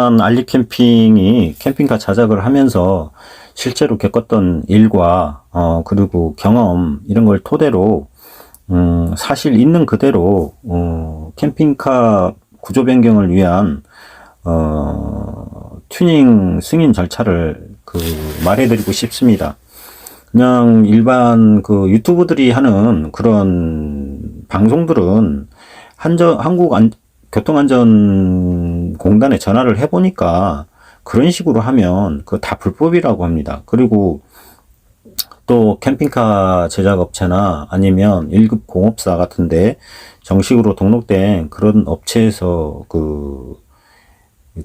일단 알리 캠핑이 캠핑카 자작을 하면서 실제로 겪었던 일과 그리고 경험 이런 걸 토대로 사실 있는 그대로 캠핑카 구조 변경을 위한 튜닝 승인 절차를 말해드리고 싶습니다. 그냥 일반 유튜브들이 하는 그런 방송들은 교통안전공단에 전화를 해보니까 그런 식으로 하면 그거 다 불법이라고 합니다. 그리고 또 캠핑카 제작업체나 아니면 1급 공업사 같은데 정식으로 등록된 그런 업체에서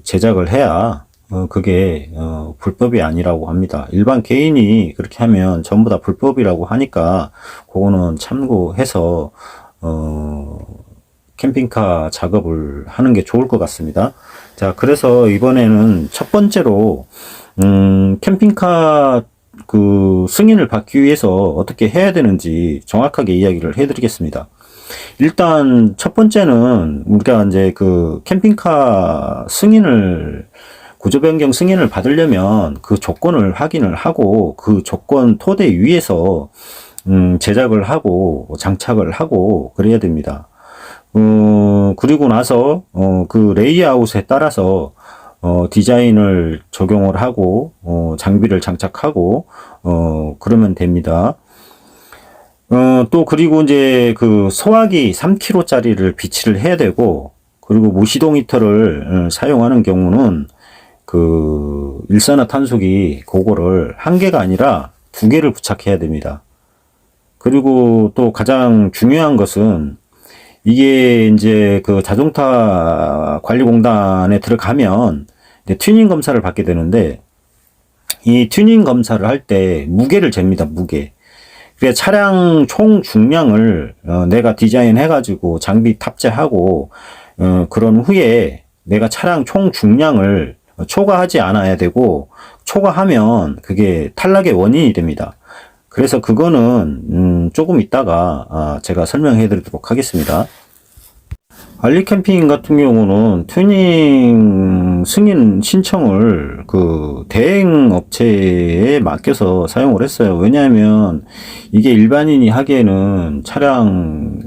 제작을 해야 그게 불법이 아니라고 합니다. 일반 개인이 그렇게 하면 전부 다 불법이라고 하니까 그거는 참고해서 캠핑카 작업을 하는 게 좋을 것 같습니다. 자, 그래서 이번에는 첫 번째로 캠핑카 승인을 받기 위해서 어떻게 해야 되는지 정확하게 이야기를 해드리겠습니다. 일단 첫 번째는 우리가 이제 캠핑카 구조 변경 승인을 받으려면 그 조건을 확인을 하고 그 조건 토대 위에서 제작을 하고 장착을 하고 그래야 됩니다. 그리고 나서 그 레이아웃에 따라서 디자인을 적용을 하고 장비를 장착하고 그러면 됩니다. 또 그리고 이제 소화기 3kg짜리를 비치를 해야 되고, 그리고 무시동 히터를 사용하는 경우는 일산화탄소기 그거를 한 개가 아니라 두 개를 부착해야 됩니다. 그리고 또 가장 중요한 것은 이게 이제 자동차 관리공단에 들어가면 튜닝 검사를 받게 되는데, 이 튜닝 검사를 할 때 무게를 잽니다. 무게. 그래서 차량 총 중량을 내가 디자인 해가지고 장비 탑재하고 그런 후에 내가 차량 총 중량을 초과하지 않아야 되고, 초과하면 그게 탈락의 원인이 됩니다. 그래서 그거는 조금 이따가 제가 설명해 드리도록 하겠습니다. 알리 캠핑 같은 경우는 튜닝 승인 신청을 대행 업체에 맡겨서 사용을 했어요. 왜냐하면 이게 일반인이 하기에는 차량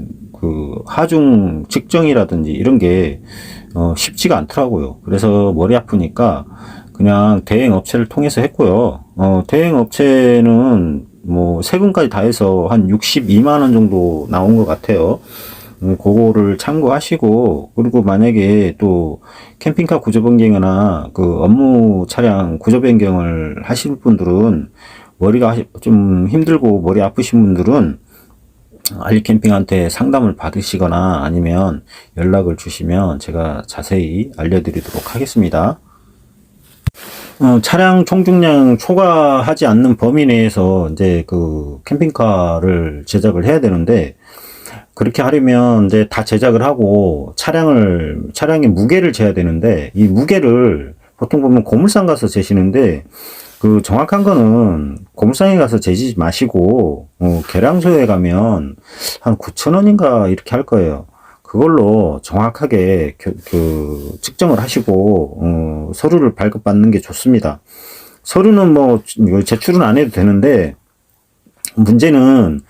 하중 측정이라든지 이런 게 쉽지가 않더라고요. 그래서 머리 아프니까 그냥 대행 업체를 통해서 했고요. 대행 업체는 뭐 세금까지 다 해서 한 62만 원 정도 나온 것 같아요. 그거를 참고하시고, 그리고 만약에 또 캠핑카 구조 변경이나 업무 차량 구조 변경을 하실 분들은, 머리가 좀 힘들고 머리 아프신 분들은 알리 캠핑한테 상담을 받으시거나 아니면 연락을 주시면 제가 자세히 알려드리도록 하겠습니다. 차량 총중량 초과하지 않는 범위 내에서 이제 캠핑카를 제작을 해야 되는데, 그렇게 하려면 이제 다 제작을 하고 차량의 무게를 재야 되는데, 이 무게를 보통 보면 고물상 가서 재시는데, 정확한 거는 고물상에 가서 재지 마시고 계량소에 가면 한 9,000원인가 이렇게 할 거예요. 그걸로 정확하게 측정을 하시고 서류를 발급받는 게 좋습니다. 서류는 뭐 제출은 안 해도 되는데, 문제는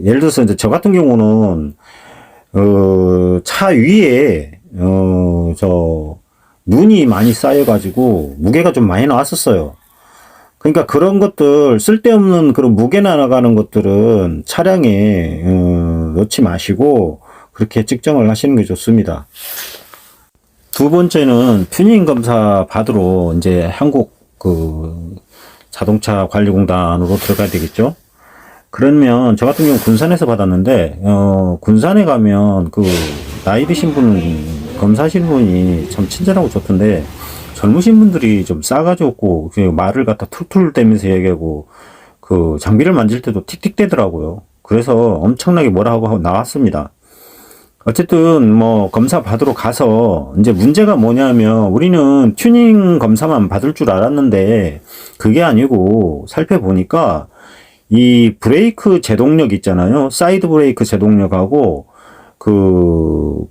예를 들어서 이제 저 같은 경우는 차 위에 눈이 많이 쌓여가지고 무게가 좀 많이 나왔었어요. 그러니까 그런 것들, 쓸데없는 그런 무게 나가는 것들은 차량에 넣지 마시고 그렇게 측정을 하시는 게 좋습니다. 두 번째는 튜닝 검사 받으러 이제 한국 자동차 관리공단으로 들어가야 되겠죠. 그러면 저 같은 경우 군산에서 받았는데, 군산에 가면 나이 드신 검사하시는 분이 참 친절하고 좋던데, 젊으신 분들이 좀 싸가지 없고 말을 갖다 툴툴 대면서 얘기하고 장비를 만질 때도 틱틱 대더라고요. 그래서 엄청나게 뭐라 하고 나왔습니다. 어쨌든 뭐 검사 받으러 가서 이제 문제가 뭐냐면, 우리는 튜닝 검사만 받을 줄 알았는데 그게 아니고, 살펴보니까 이 브레이크 제동력 있잖아요. 사이드 브레이크 제동력하고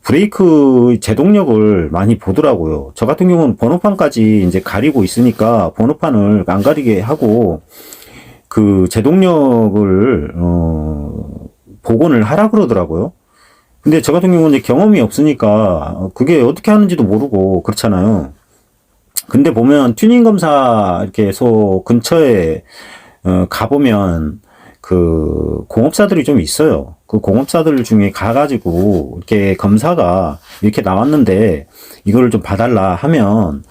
브레이크 제동력을 많이 보더라고요. 저 같은 경우는 번호판까지 이제 가리고 있으니까 번호판을 안 가리게 하고 제동력을 복원을 하라 그러더라고요. 근데 저 같은 경우는 이제 경험이 없으니까 그게 어떻게 하는지도 모르고 그렇잖아요. 근데 보면 튜닝 검사 이렇게 소 근처에 가보면 공업사들이 좀 있어요. 그 공업사들 중에 가가지고 이렇게 검사가 이렇게 나왔는데 이거를 좀 봐달라 하면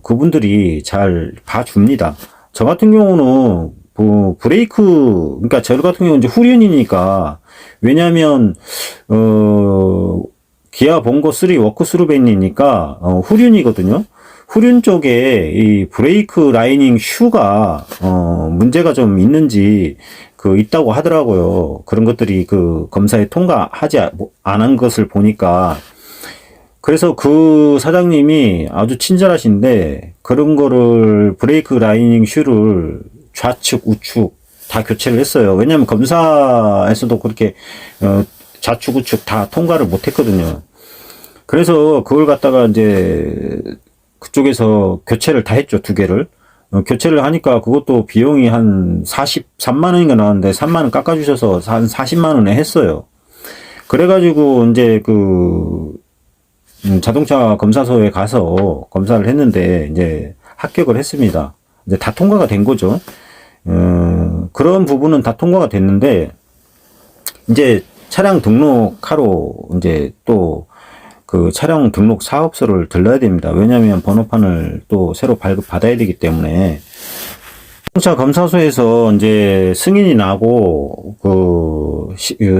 그분들이 잘 봐줍니다. 저 같은 경우는 브레이크, 그러니까 저 같은 경우는 이제 후륜이니까, 왜냐면 기아 봉고 3 워크스루 밴이니까 후륜이거든요. 후륜 쪽에 이 브레이크 라이닝 슈가 문제가 좀 있는지 있다고 하더라고요. 그런 것들이 검사에 통과하지 않은 것을 보니까. 그래서 그 사장님이 아주 친절하신데 그런 거를 브레이크 라이닝 슈를 좌측 우측 다 교체를 했어요. 왜냐하면 검사에서도 그렇게 좌측 우측 다 통과를 못 했거든요. 그래서 그걸 갖다가 이제 그쪽에서 교체를 다 했죠. 두 개를. 교체를 하니까 그것도 비용이 한 43만 원인가 나왔는데 3만 원 깎아주셔서 한 40만 원에 했어요. 그래가지고 이제 자동차 검사소에 가서 검사를 했는데 이제 합격을 했습니다. 이제 다 통과가 된 거죠. 그런 부분은 다 통과가 됐는데 이제 차량 등록하러 이제 또 차량 등록 사업소를 들러야 됩니다. 왜냐하면 번호판을 또 새로 발급 받아야 되기 때문에 자동차 검사소에서 이제 승인이 나고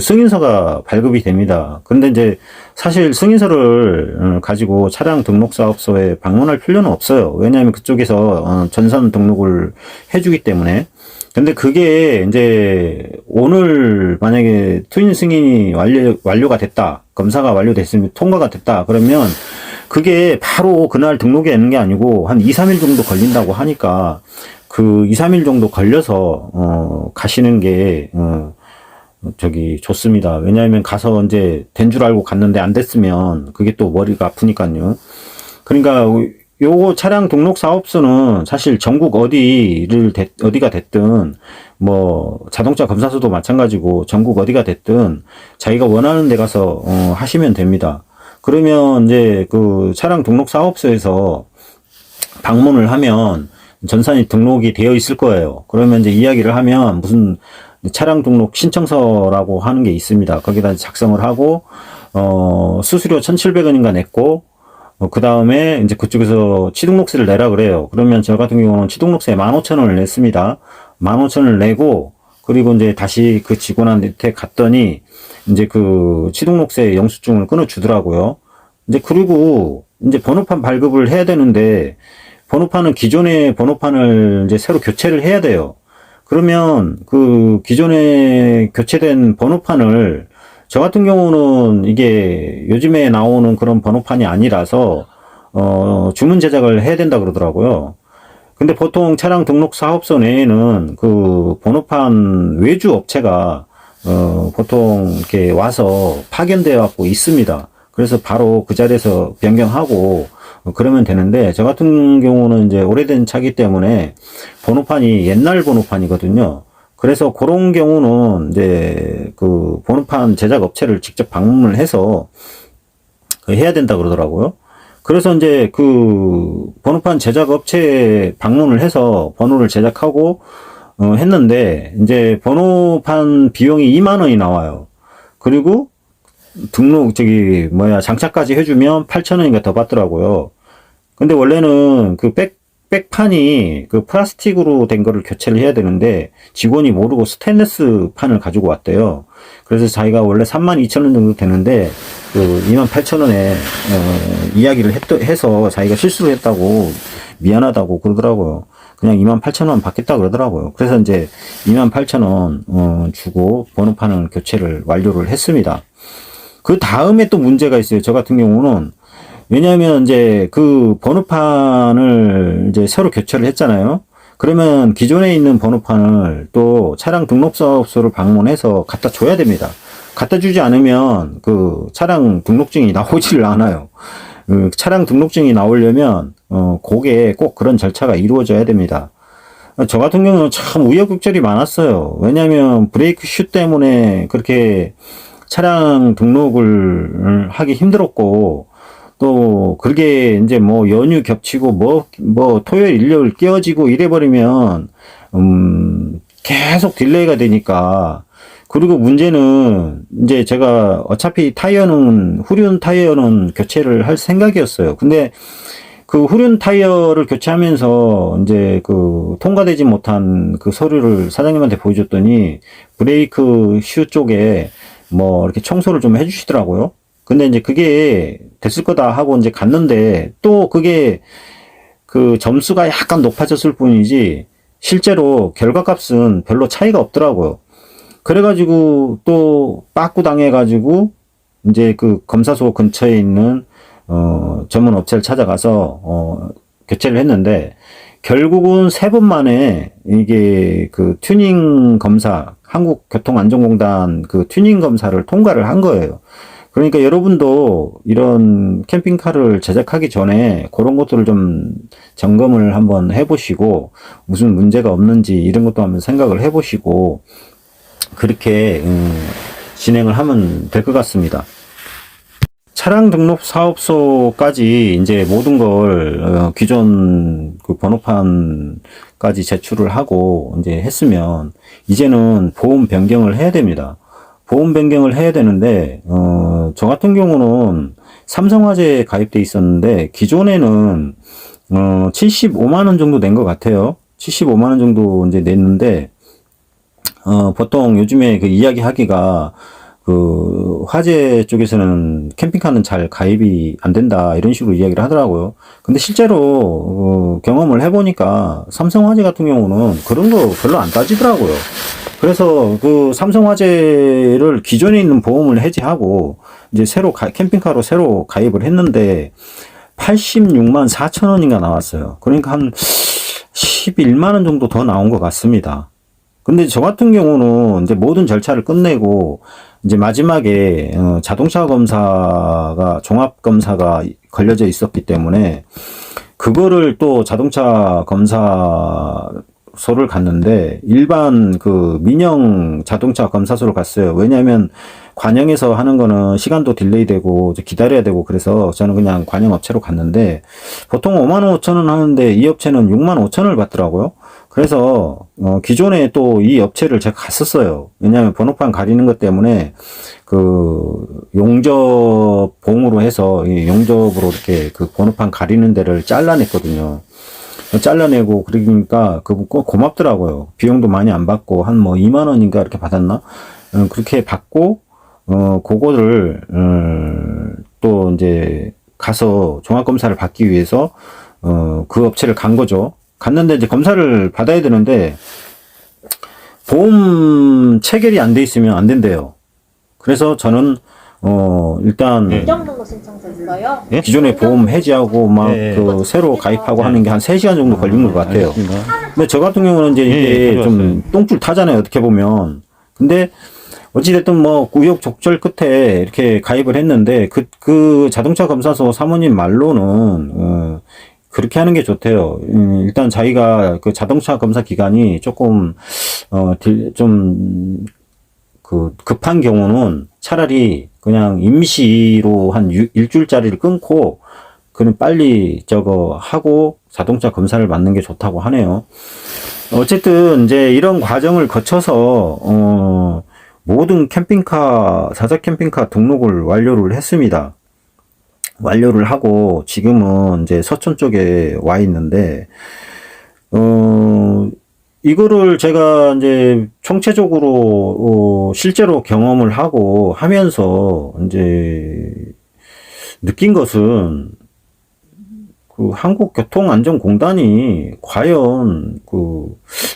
승인서가 발급이 됩니다. 그런데 이제 사실 승인서를 가지고 차량 등록 사업소에 방문할 필요는 없어요. 왜냐하면 그쪽에서 전산 등록을 해주기 때문에. 근데 그게 이제 오늘 만약에 투인 승인이 완료가 됐다. 검사가 완료됐으면 통과가 됐다. 그러면 그게 바로 그날 등록이 되는 게 아니고 한 2, 3일 정도 걸린다고 하니까 2, 3일 정도 걸려서 가시는 게 좋습니다. 왜냐하면 가서 이제 된 줄 알고 갔는데 안 됐으면 그게 또 머리가 아프니까요. 그러니까 요거 차량 등록 사업소는 사실 전국 어디가 됐든 뭐 자동차 검사소도 마찬가지고 전국 어디가 됐든 자기가 원하는 데 가서 하시면 됩니다. 그러면 이제 차량 등록 사업소에서 방문을 하면 전산이 등록이 되어 있을 거예요. 그러면 이제 이야기를 하면 무슨 차량 등록 신청서라고 하는 게 있습니다. 거기다 작성을 하고 수수료 1,700원인가 냈고 그 다음에 이제 그쪽에서 취등록세를 내라 그래요. 그러면 저 같은 경우는 취등록세 15,000원을 냈습니다. 15,000원을 내고 그리고 이제 다시 그 직원한테 갔더니 이제 취등록세 영수증을 끊어주더라고요. 이제 그리고 이제 번호판 발급을 해야 되는데 번호판은 기존의 번호판을 이제 새로 교체를 해야 돼요. 그러면 기존에 교체된 번호판을 저 같은 경우는 이게 요즘에 나오는 그런 번호판이 아니라서 주문 제작을 해야 된다 그러더라고요. 근데 보통 차량 등록 사업소 내에는 번호판 외주 업체가 보통 이렇게 와서 파견되어 갖고 있습니다. 그래서 바로 그 자리에서 변경하고 그러면 되는데 저 같은 경우는 이제 오래된 차기 때문에 번호판이 옛날 번호판이거든요. 그래서 그런 경우는 이제 번호판 제작 업체를 직접 방문을 해서 해야 된다 그러더라고요. 그래서 이제 번호판 제작 업체에 방문을 해서 번호를 제작하고 했는데 이제 번호판 비용이 2만 원이 나와요. 그리고 장착까지 해주면 8,000원인가 더 받더라고요. 근데 원래는 백판이 플라스틱으로 된 거를 교체를 해야 되는데 직원이 모르고 스테인리스 판을 가지고 왔대요. 그래서 자기가 원래 32,000원 정도 되는데 28,000원에 이야기를 해서 자기가 실수를 했다고 미안하다고 그러더라고요. 그냥 28,000원 받겠다 그러더라고요. 그래서 이제 28,000원 주고 번호판을 교체를 완료를 했습니다. 그 다음에 또 문제가 있어요. 저 같은 경우는 왜냐하면 이제 번호판을 이제 새로 교체를 했잖아요. 그러면 기존에 있는 번호판을 또 차량 등록사업소를 방문해서 갖다 줘야 됩니다. 갖다 주지 않으면 그 차량 등록증이 나오지를 않아요. 그 차량 등록증이 나오려면 그게 꼭 그런 절차가 이루어져야 됩니다. 저 같은 경우는 참 우여곡절이 많았어요. 왜냐하면 브레이크 슈 때문에 그렇게 차량 등록을 하기 힘들었고, 또 그게 이제 뭐 연휴 겹치고 뭐 토요일 일요일 끼어지고 이래버리면 계속 딜레이가 되니까. 그리고 문제는 이제 제가 어차피 후륜 타이어는 교체를 할 생각이었어요. 근데 그 후륜 타이어를 교체하면서 이제 그 통과되지 못한 그 서류를 사장님한테 보여줬더니 브레이크 슈 쪽에 뭐 이렇게 청소를 좀 해주시더라고요. 근데 이제 그게 됐을 거다 하고 이제 갔는데 또 그게 그 점수가 약간 높아졌을 뿐이지 실제로 결과값은 별로 차이가 없더라고요. 그래가지고 또 빠꾸 당해가지고 이제 그 검사소 근처에 있는 전문 업체를 찾아가서 교체를 했는데 결국은 3번 만에 이게 그 튜닝 검사, 한국교통안전공단 그 튜닝 검사를 통과를 한 거예요. 그러니까 여러분도 이런 캠핑카를 제작하기 전에 그런 것들을 좀 점검을 한번 해보시고 무슨 문제가 없는지 이런 것도 한번 생각을 해보시고 그렇게 진행을 하면 될 것 같습니다. 차량 등록 사업소까지 이제 모든 걸 기존 그 번호판까지 제출을 하고 이제 했으면 이제는 보험 변경을 해야 됩니다. 보험 변경을 해야 되는데 저 같은 경우는 삼성화재에 가입돼 있었는데 기존에는 75만 원 정도 낸 것 같아요. 75만 원 정도 이제 냈는데 보통 요즘에 그 이야기 하기가 그 화재 쪽에서는 캠핑카는 잘 가입이 안 된다 이런 식으로 이야기를 하더라고요. 근데 실제로 경험을 해보니까 삼성화재 같은 경우는 그런 거 별로 안 따지더라고요. 그래서 그 삼성화재를 기존에 있는 보험을 해지하고 이제 캠핑카로 새로 가입을 했는데 86만 4천 원인가 나왔어요. 그러니까 한 11만 원 정도 더 나온 것 같습니다. 근데 저 같은 경우는 이제 모든 절차를 끝내고 이제 마지막에 자동차 검사가 종합 검사가 걸려져 있었기 때문에 그거를 또 자동차 검사소를 갔는데 일반 그 민영 자동차 검사소를 갔어요. 왜냐하면 관영에서 하는 거는 시간도 딜레이 되고 기다려야 되고 그래서 저는 그냥 관영 업체로 갔는데 보통 5만 5천 원 하는데 이 업체는 6만 5천 원을 받더라고요. 그래서 기존에 또 이 업체를 제가 갔었어요. 왜냐하면 번호판 가리는 것 때문에 그 용접봉으로 해서 용접으로 이렇게 그 번호판 가리는 데를 잘라냈거든요. 잘라내고 그러니까 그 고맙더라고요. 비용도 많이 안 받고 한 뭐 2만 원인가 이렇게 받았나? 그렇게 받고 그거를 또 이제 가서 종합검사를 받기 위해서 그 업체를 간 거죠. 갔는데 이제 검사를 받아야 되는데 보험 체결이 안 돼 있으면 안 된대요. 그래서 저는 일단 운전번호 신청했어요? 예? 기존에 보험 해지하고 막 그 새로 가입하고 하는 게 한 3시간 정도 걸린 것 같아요. 근데 저 같은 경우는 이제 이게 좀 똥줄 타잖아요. 어떻게 보면. 근데 어찌됐든 뭐 우여곡절 끝에 이렇게 가입을 했는데 그 자동차 검사소 사모님 말로는 그렇게 하는 게 좋대요. 일단 자기가 그 자동차 검사 기간이 조금 좀 그 급한 경우는 차라리 그냥 임시로 한 일주일짜리를 끊고 그냥 빨리 저거 하고 자동차 검사를 받는 게 좋다고 하네요. 어쨌든 이제 이런 과정을 거쳐서 모든 사자 캠핑카 등록을 완료를 했습니다. 완료를 하고 지금은 이제 서촌 쪽에 와 있는데 이거를 제가 이제 총체적으로 실제로 경험을 하고 하면서 이제 느낀 것은 그 한국교통안전공단이 과연 그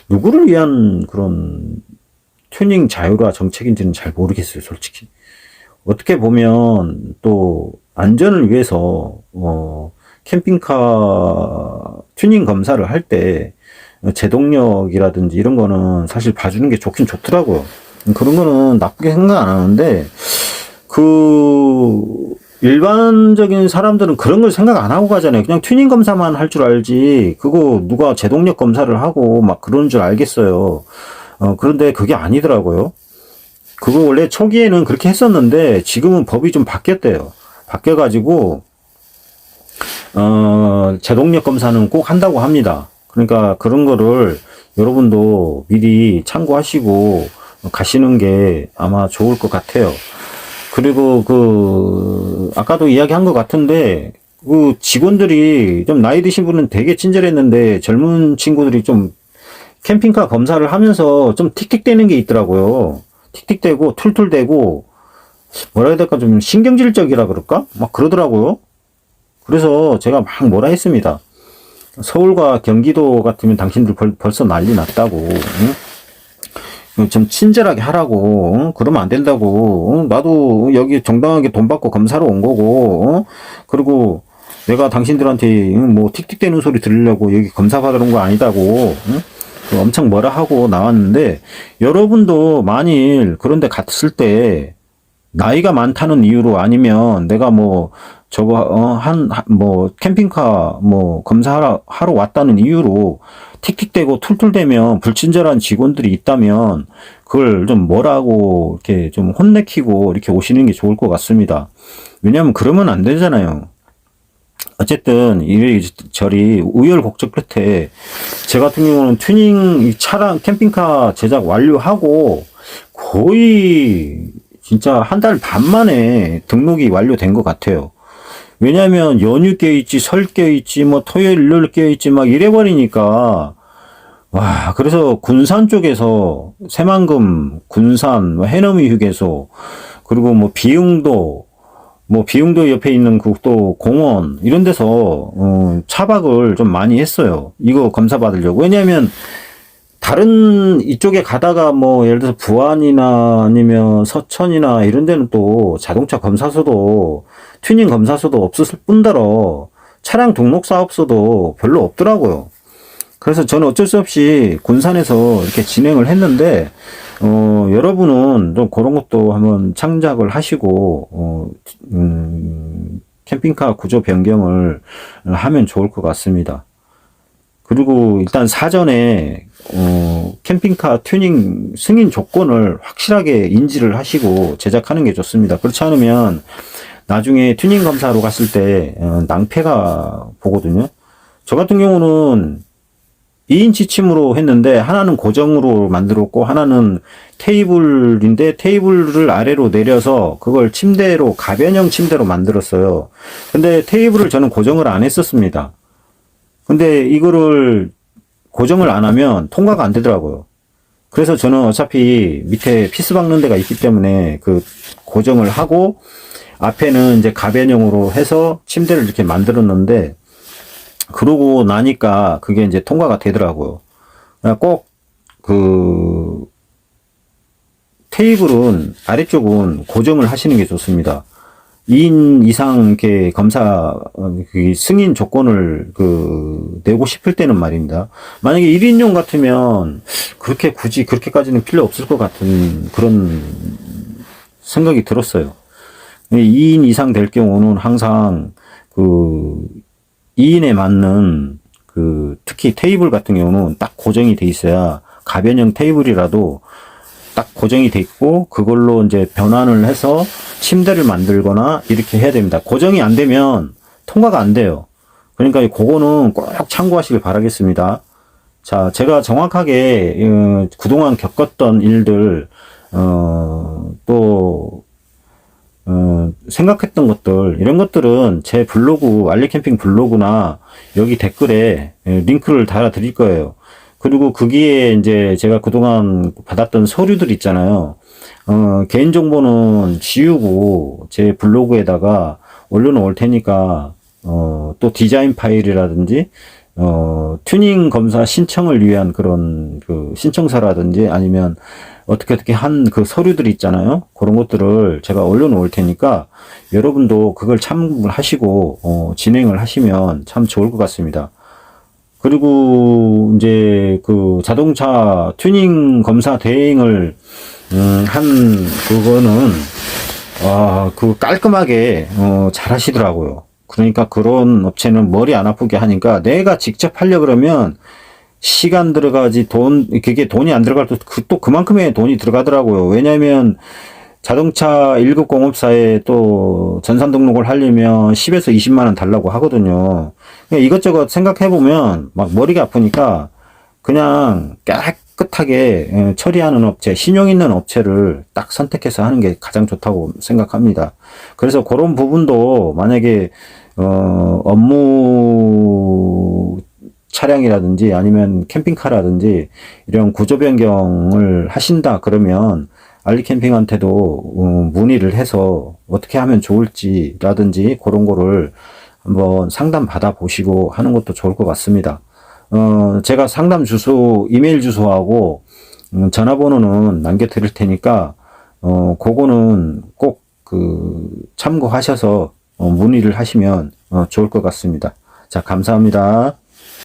누구를 위한 그런 튜닝 자율화 정책인지는 잘 모르겠어요, 솔직히. 어떻게 보면 또 안전을 위해서 캠핑카 튜닝 검사를 할 때 제동력이라든지 이런 거는 사실 봐주는 게 좋긴 좋더라고요. 그런 거는 나쁘게 생각 안 하는데, 일반적인 사람들은 그런 걸 생각 안 하고 가잖아요. 그냥 튜닝 검사만 할 줄 알지, 그거 누가 제동력 검사를 하고 막 그런 줄 알겠어요. 그런데 그게 아니더라고요. 그거 원래 초기에는 그렇게 했었는데, 지금은 법이 좀 바뀌었대요. 바뀌어가지고, 제동력 검사는 꼭 한다고 합니다. 그러니까 그런 거를 여러분도 미리 참고하시고 가시는 게 아마 좋을 것 같아요. 그리고 아까도 이야기한 것 같은데, 직원들이 좀 나이 드신 분은 되게 친절했는데, 젊은 친구들이 좀 캠핑카 검사를 하면서 좀 틱틱대는 게 있더라고요. 틱틱대고, 툴툴대고, 뭐라 해야 될까, 좀 신경질적이라 그럴까? 막 그러더라고요. 그래서 제가 막 뭐라 했습니다. 서울과 경기도 같으면 당신들 벌써 난리 났다고, 응? 좀 친절하게 하라고, 응? 그러면 안 된다고, 응? 나도 여기 정당하게 돈 받고 검사로 온 거고, 응? 그리고 내가 당신들한테 뭐 틱틱대는 소리 들으려고 여기 검사 받으러 온 거 아니다고, 응? 엄청 뭐라 하고 나왔는데, 여러분도 만일 그런데 갔을 때 나이가 많다는 이유로, 아니면 내가 뭐 캠핑카 하러 왔다는 이유로 틱틱대고 툴툴대면 불친절한 직원들이 있다면, 그걸 좀 뭐라고 이렇게 좀 혼내키고 이렇게 오시는 게 좋을 것 같습니다. 왜냐면 그러면 안 되잖아요. 어쨌든 이리저리 우여곡절 끝에 제 같은 경우는 튜닝 차량 캠핑카 제작 완료하고 거의 진짜 한 달 반 만에 등록이 완료된 것 같아요. 왜냐면 연휴 껴있지, 설 껴있지, 뭐 토요일, 일요일 껴있지, 막 이래버리니까, 와, 그래서 군산 쪽에서 새만금, 군산, 해넘이 휴게소, 그리고 비흥도 옆에 있는 또 공원, 이런 데서, 차박을 좀 많이 했어요. 이거 검사 받으려고. 왜냐면, 다른 이쪽에 가다가 예를 들어서 부안이나 아니면 서천이나 이런 데는 또 자동차 검사소도, 튜닝 검사소도 없었을 뿐더러 차량 등록 사업소도 별로 없더라고요. 그래서 저는 어쩔 수 없이 군산에서 이렇게 진행을 했는데, 여러분은 좀 그런 것도 한번 창작을 하시고, 캠핑카 구조 변경을 하면 좋을 것 같습니다. 그리고 일단 사전에 캠핑카 튜닝 승인 조건을 확실하게 인지를 하시고 제작하는 게 좋습니다. 그렇지 않으면 나중에 튜닝 검사로 갔을 때 낭패가 보거든요. 저 같은 경우는 2인 지침으로 했는데, 하나는 고정으로 만들었고 하나는 테이블인데, 테이블을 아래로 내려서 그걸 침대로, 가변형 침대로 만들었어요. 근데 테이블을 저는 고정을 안 했었습니다. 근데 이거를 고정을 안 하면 통과가 안 되더라고요. 그래서 저는 어차피 밑에 피스 박는 데가 있기 때문에 고정을 하고, 앞에는 이제 가변형으로 해서 침대를 이렇게 만들었는데, 그러고 나니까 그게 이제 통과가 되더라고요. 꼭 테이블은, 아래쪽은 고정을 하시는 게 좋습니다. 2인 이상 이렇게 검사 승인 조건을 내고 싶을 때는 말입니다. 만약에 1인용 같으면 굳이 그렇게까지는 필요 없을 것 같은 그런 생각이 들었어요. 2인 이상 될 경우는 항상 2인에 맞는 특히 테이블 같은 경우는 딱 고정이 돼 있어야, 가변형 테이블이라도 딱 고정이 돼 있고 그걸로 이제 변환을 해서 침대를 만들거나 이렇게 해야 됩니다. 고정이 안 되면 통과가 안 돼요. 그러니까 그거는 꼭 참고하시길 바라겠습니다. 자, 제가 정확하게 그동안 겪었던 일들, 생각했던 것들, 이런 것들은 제 블로그, 알리캠핑 블로그나 여기 댓글에 링크를 달아 드릴 거예요. 그리고 거기에 이제 제가 그동안 받았던 서류들 있잖아요. 개인정보는 지우고 제 블로그에다가 올려놓을 테니까, 또 디자인 파일이라든지, 튜닝 검사 신청을 위한 그런 신청서라든지, 아니면 어떻게 한 서류들이 있잖아요. 그런 것들을 제가 올려놓을 테니까 여러분도 그걸 참고를 하시고, 진행을 하시면 참 좋을 것 같습니다. 그리고 이제 자동차 튜닝 검사 대행을 그거는, 그 깔끔하게, 잘 하시더라고요. 그러니까 그런 업체는 머리 안 아프게 하니까 내가 직접 하려 그러면 시간 들어가지 그게 돈이 안 들어갈 또 그만큼의 돈이 들어가더라고요. 왜냐면 자동차 1급 공업사에 또 전산 등록을 하려면 10에서 20만 원 달라고 하거든요. 그냥 이것저것 생각해보면 막 머리가 아프니까 그냥 깨끗하게 처리하는 업체, 신용 있는 업체를 딱 선택해서 하는 게 가장 좋다고 생각합니다. 그래서 그런 부분도 만약에 업무 차량이라든지 아니면 캠핑카라든지 이런 구조 변경을 하신다 그러면 알리캠핑한테도 문의를 해서 어떻게 하면 좋을지라든지 그런 거를 한번 상담 받아 보시고 하는 것도 좋을 것 같습니다. 제가 상담 주소, 이메일 주소하고 전화번호는 남겨 드릴 테니까 그거는 꼭 참고하셔서 문의를 하시면 좋을 것 같습니다. 자, 감사합니다.